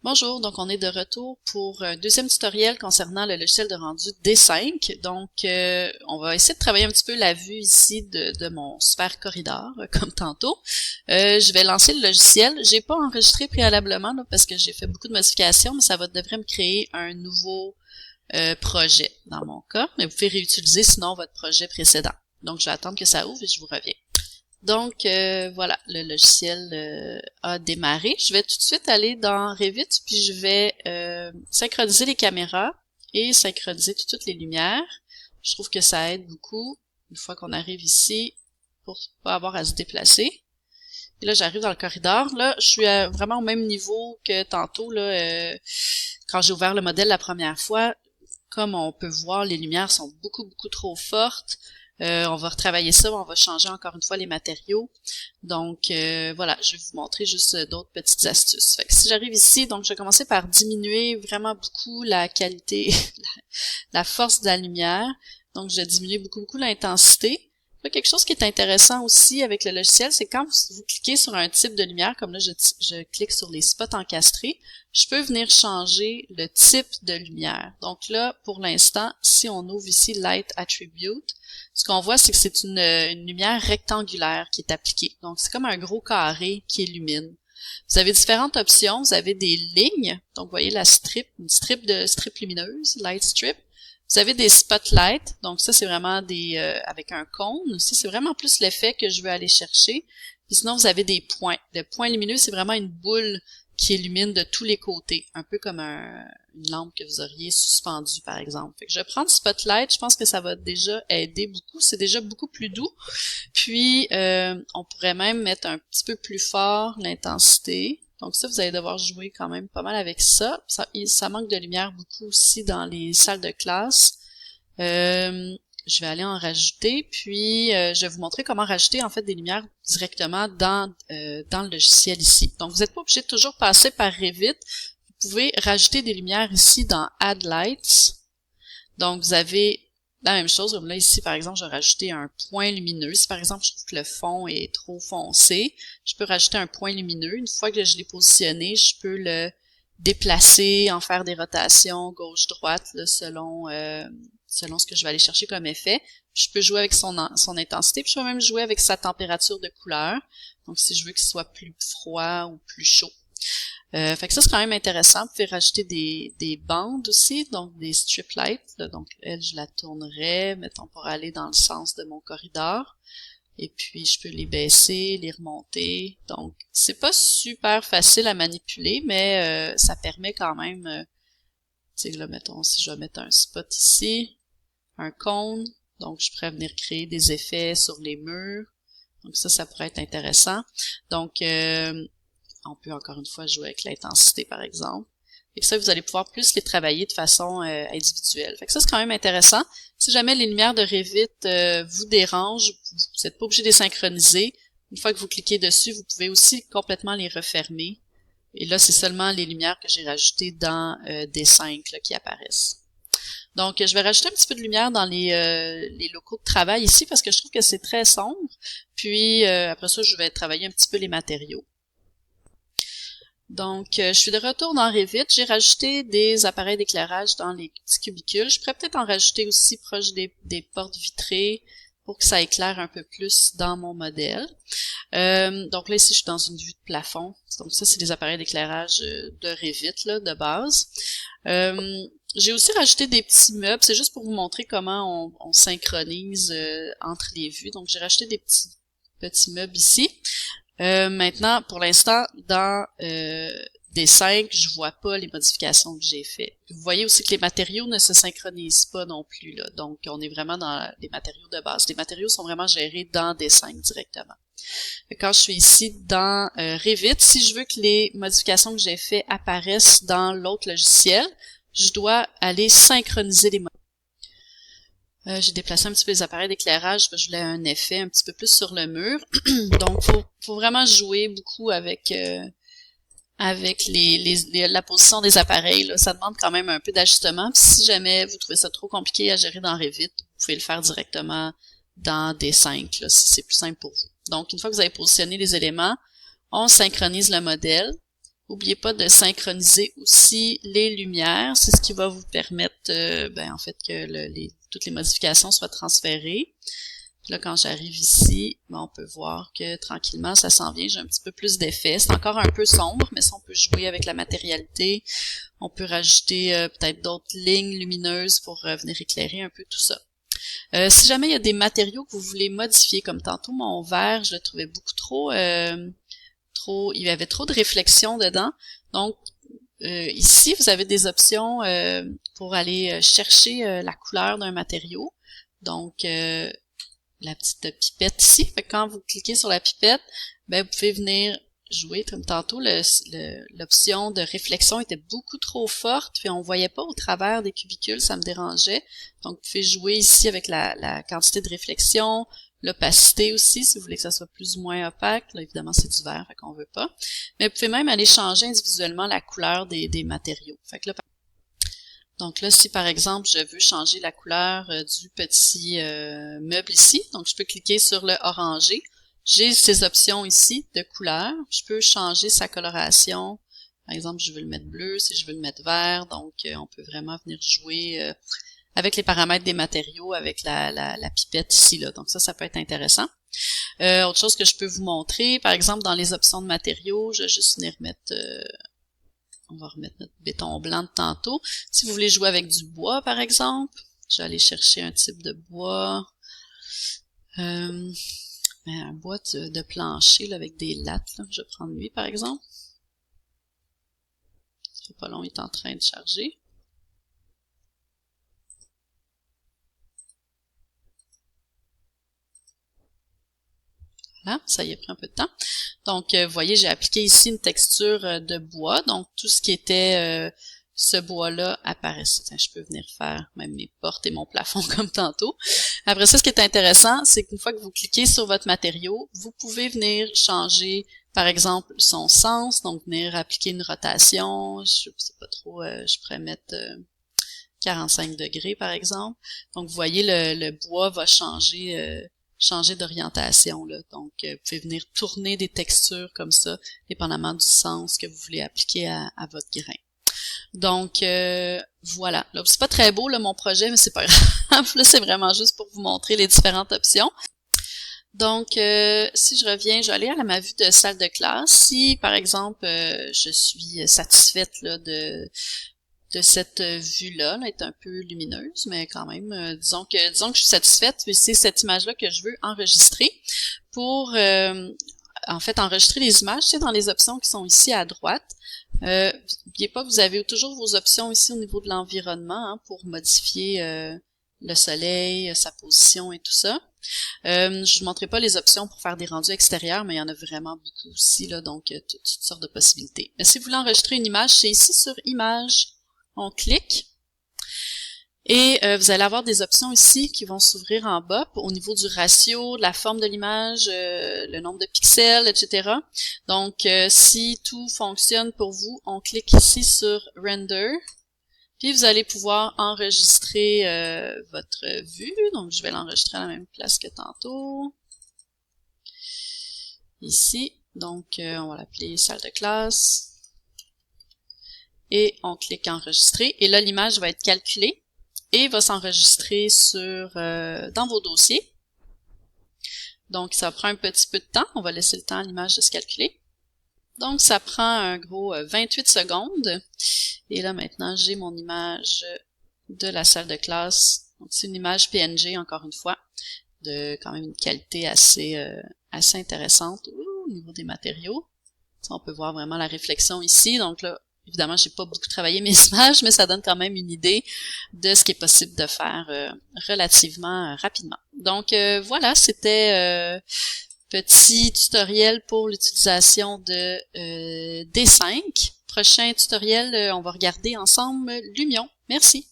Bonjour, donc on est de retour pour un deuxième tutoriel concernant le logiciel de rendu D5. Donc, on va essayer de travailler un petit peu la vue ici de mon super corridor, comme tantôt. Je vais lancer le logiciel. J'ai pas enregistré préalablement là, parce que j'ai fait beaucoup de modifications, mais ça devrait me créer un nouveau projet dans mon cas. Mais vous pouvez réutiliser sinon votre projet précédent. Donc, je vais attendre que ça ouvre et je vous reviens. Donc, voilà, le logiciel a démarré. Je vais tout de suite aller dans Revit, puis je vais synchroniser les caméras et synchroniser toutes les lumières. Je trouve que ça aide beaucoup, une fois qu'on arrive ici, pour pas avoir à se déplacer. Et là, j'arrive dans le corridor. Là, je suis vraiment au même niveau que tantôt, là, quand j'ai ouvert le modèle la première fois. Comme on peut voir, les lumières sont beaucoup trop fortes. On va retravailler ça, on va changer encore une fois les matériaux. Donc voilà, je vais vous montrer juste d'autres petites astuces. Fait que si j'arrive ici, donc je vais commencer par diminuer vraiment beaucoup la qualité, la force de la lumière. Donc je vais diminuer beaucoup l'intensité. Là, quelque chose qui est intéressant aussi avec le logiciel, c'est quand vous cliquez sur un type de lumière, comme là je clique sur les spots encastrés, je peux venir changer le type de lumière. Donc là, pour l'instant, si on ouvre ici Light Attribute, ce qu'on voit, c'est que c'est une lumière rectangulaire qui est appliquée. Donc c'est comme un gros carré qui illumine. Vous avez différentes options. Vous avez des lignes. Donc vous voyez la strip, une strip lumineuse, light strip. Vous avez des spotlights, donc ça c'est vraiment des avec un cône. Ça c'est vraiment plus l'effet que je veux aller chercher. Puis sinon vous avez des points. Le point lumineux c'est vraiment une boule qui illumine de tous les côtés, un peu comme une lampe que vous auriez suspendue par exemple. Fait que je vais prendre spotlight, je pense que ça va déjà aider beaucoup. C'est déjà beaucoup plus doux. Puis on pourrait même mettre un petit peu plus fort l'intensité. Donc ça, vous allez devoir jouer quand même pas mal avec ça. Ça manque de lumière beaucoup aussi dans les salles de classe. Je vais aller en rajouter, puis je vais vous montrer comment rajouter en fait des lumières directement dans le logiciel ici. Donc vous n'êtes pas obligé de toujours passer par Revit. Vous pouvez rajouter des lumières ici dans Add Lights. Donc vous avez la même chose, comme là ici par exemple, je vais rajouter un point lumineux. Si par exemple je trouve que le fond est trop foncé, je peux rajouter un point lumineux. Une fois que je l'ai positionné, je peux le déplacer, en faire des rotations gauche-droite selon ce que je vais aller chercher comme effet. Je peux jouer avec son intensité, puis je peux même jouer avec sa température de couleur. Donc si je veux qu'il soit plus froid ou plus chaud. Fait que ça, c'est quand même intéressant. Vous pouvez rajouter des bandes aussi, donc des strip lights. Là. Donc, elle, je la tournerais, mettons, pour aller dans le sens de mon corridor. Et puis, je peux les baisser, les remonter. Donc, c'est pas super facile à manipuler, mais ça permet quand même, tu sais, là, mettons, si je vais mettre un spot ici, un cône, donc je pourrais venir créer des effets sur les murs. Donc ça pourrait être intéressant. Donc, on peut encore une fois jouer avec l'intensité, par exemple. Et ça, vous allez pouvoir plus les travailler de façon individuelle. Fait que ça, c'est quand même intéressant. Si jamais les lumières de Revit vous dérangent, vous n'êtes pas obligé de les synchroniser. Une fois que vous cliquez dessus, vous pouvez aussi complètement les refermer. Et là, c'est seulement les lumières que j'ai rajoutées dans D5 là, qui apparaissent. Donc, je vais rajouter un petit peu de lumière dans les locaux de travail ici parce que je trouve que c'est très sombre. Puis, après ça, je vais travailler un petit peu les matériaux. Donc, je suis de retour dans Revit. J'ai rajouté des appareils d'éclairage dans les petits cubicules. Je pourrais peut-être en rajouter aussi proche des portes vitrées pour que ça éclaire un peu plus dans mon modèle. Donc là, ici, je suis dans une vue de plafond. Donc ça, c'est des appareils d'éclairage de Revit, là, de base. J'ai aussi rajouté des petits meubles. C'est juste pour vous montrer comment on synchronise entre les vues. Donc, j'ai rajouté des petits meubles ici. Maintenant, pour l'instant, dans D5, je vois pas les modifications que j'ai faites. Vous voyez aussi que les matériaux ne se synchronisent pas non plus, là. Donc, on est vraiment dans les matériaux de base. Les matériaux sont vraiment gérés dans D5 directement. Quand je suis ici dans Revit, si je veux que les modifications que j'ai faites apparaissent dans l'autre logiciel, je dois aller synchroniser les modifications. J'ai déplacé un petit peu les appareils d'éclairage parce que je voulais un effet un petit peu plus sur le mur. Donc, faut vraiment jouer beaucoup avec la position des appareils. Là. Ça demande quand même un peu d'ajustement. Puis si jamais vous trouvez ça trop compliqué à gérer dans Revit, vous pouvez le faire directement dans D5, là, si c'est plus simple pour vous. Donc, une fois que vous avez positionné les éléments, on synchronise le modèle. N'oubliez pas de synchroniser aussi les lumières. C'est ce qui va vous permettre en fait que toutes les modifications soient transférées. Puis là, quand j'arrive ici, on peut voir que tranquillement, ça s'en vient. J'ai un petit peu plus d'effet. C'est encore un peu sombre, mais ça, on peut jouer avec la matérialité. On peut rajouter peut-être d'autres lignes lumineuses pour venir éclairer un peu tout ça. Si jamais il y a des matériaux que vous voulez modifier, comme tantôt mon verre, je le trouvais beaucoup trop, il y avait trop de réflexion dedans. Donc, ici, vous avez des options pour aller chercher la couleur d'un matériau. Donc, la petite pipette ici. Fait que quand vous cliquez sur la pipette, vous pouvez venir jouer. Comme tantôt, l'option de réflexion était beaucoup trop forte, puis on voyait pas au travers des cubicules, ça me dérangeait. Donc, vous pouvez jouer ici avec la quantité de réflexion, l'opacité aussi, si vous voulez que ça soit plus ou moins opaque. Là, évidemment, c'est du vert, fait qu'on veut pas. Mais vous pouvez même aller changer individuellement la couleur des matériaux. Fait que là, donc là, si par exemple, je veux changer la couleur du petit meuble ici, donc je peux cliquer sur le orangé. J'ai ces options ici de couleur. Je peux changer sa coloration. Par exemple, je veux le mettre bleu, si je veux le mettre vert. Donc, on peut vraiment venir jouer avec les paramètres des matériaux, avec la pipette ici, là. Donc ça peut être intéressant. Autre chose que je peux vous montrer, par exemple, dans les options de matériaux, je vais juste venir mettre... on va remettre notre béton blanc de tantôt. Si vous voulez jouer avec du bois, par exemple, je vais aller chercher un type de bois. Un bois de plancher là, avec des lattes. Là. Je vais prendre lui, par exemple. Ça fait pas long, il est en train de charger. Voilà, ça y est, pris un peu de temps. Donc, vous voyez, j'ai appliqué ici une texture de bois. Donc, tout ce qui était ce bois-là apparaissait. Je peux venir faire même mes portes et mon plafond comme tantôt. Après ça, ce qui est intéressant, c'est qu'une fois que vous cliquez sur votre matériau, vous pouvez venir changer, par exemple, son sens. Donc, venir appliquer une rotation. Je sais pas trop, je pourrais mettre 45 degrés, par exemple. Donc, vous voyez, le bois va changer d'orientation. Là. Donc, vous pouvez venir tourner des textures comme ça, dépendamment du sens que vous voulez appliquer à votre grain. Donc, voilà. Là, c'est pas très beau, là, mon projet, mais c'est pas grave. Là, c'est vraiment juste pour vous montrer les différentes options. Donc, si je reviens, je vais aller à ma vue de salle de classe. Si, par exemple, je suis satisfaite là, de cette vue-là, là, est un peu lumineuse, mais quand même, disons que je suis satisfaite, c'est cette image-là que je veux enregistrer pour, en fait, enregistrer les images, c'est dans les options qui sont ici à droite. N'oubliez pas, vous avez toujours vos options ici au niveau de l'environnement hein, pour modifier le soleil, sa position et tout ça. Je vous montrerai pas les options pour faire des rendus extérieurs, mais il y en a vraiment beaucoup aussi, là, donc toutes sortes de possibilités. Mais si vous voulez enregistrer une image, c'est ici sur Images. On clique et vous allez avoir des options ici qui vont s'ouvrir en bas au niveau du ratio, de la forme de l'image, le nombre de pixels, etc. Donc, si tout fonctionne pour vous, on clique ici sur Render. Puis, vous allez pouvoir enregistrer votre vue. Donc, je vais l'enregistrer à la même place que tantôt. Ici. Donc, on va l'appeler salle de classe. Et on clique enregistrer. Et là, l'image va être calculée et va s'enregistrer dans vos dossiers. Donc, ça prend un petit peu de temps. On va laisser le temps à l'image de se calculer. Donc, ça prend un gros 28 secondes. Et là, maintenant, j'ai mon image de la salle de classe. Donc, c'est une image PNG, encore une fois, de quand même une qualité assez intéressante au niveau des matériaux. Ça, on peut voir vraiment la réflexion ici. Donc là, évidemment, j'ai pas beaucoup travaillé mes images, mais ça donne quand même une idée de ce qui est possible de faire relativement rapidement. Donc voilà, c'était petit tutoriel pour l'utilisation de D5. Prochain tutoriel, on va regarder ensemble Lumion. Merci.